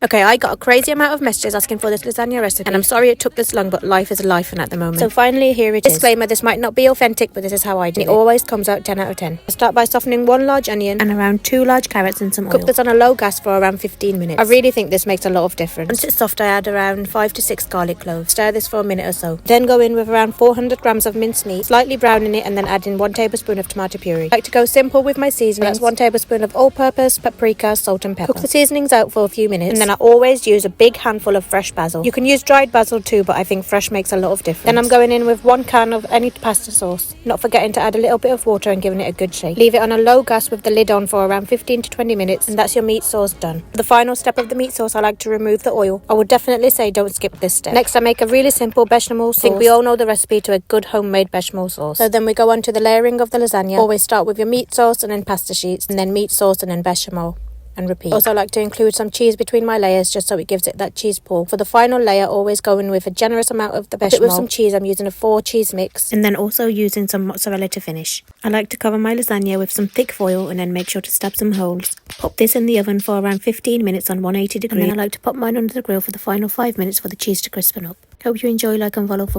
Okay, I got a crazy amount of messages asking for this lasagna recipe, and I'm sorry it took this long, but life is life at the moment. So finally, here it is. Disclaimer, this might not be authentic, but this is how I do it. It always comes out 10 out of 10. I start by softening 1 large onion and around 2 large carrots in some oil. Cook this on a low gas for around 15 minutes. I really think this makes a lot of difference. Once it's soft, I add around 5 to 6 garlic cloves. Stir this for a minute or so. Then go in with around 400 grams of minced meat, slightly browning it, and then add in 1 tablespoon of tomato puree. I like to go simple with my seasoning. That's 1 tablespoon of all-purpose paprika, salt and pepper. Cook the seasonings out for a few minutes, and then I always use a big handful of fresh basil. You can use dried basil too, but I think fresh makes a lot of difference. Then I'm going in with 1 can of any pasta sauce, not forgetting to add a little bit of water and giving it a good shake. Leave it on a low gas with the lid on for around 15 to 20 minutes, and that's your meat sauce done. For the final step of the meat sauce, I like to remove the oil. I would definitely say don't skip this step. Next, I make a really simple bechamel sauce. I think we all know the recipe to a good homemade bechamel sauce. So then we go on to the layering of the lasagna. Always start with your meat sauce and then pasta sheets, and then meat sauce and then bechamel, and repeat. Also like to include some cheese between my layers just so it gives it that cheese pull. For the final layer, always go in with a generous amount of the bechamel. With some cheese, I'm using a 4 cheese mix, and then also using some mozzarella to finish. I like to cover my lasagna with some thick foil and then make sure to stab some holes. Pop this in the oven for around 15 minutes on 180 degrees, and then I like to pop mine under the grill for the final 5 minutes for the cheese to crispen up. Hope you enjoy, like and follow for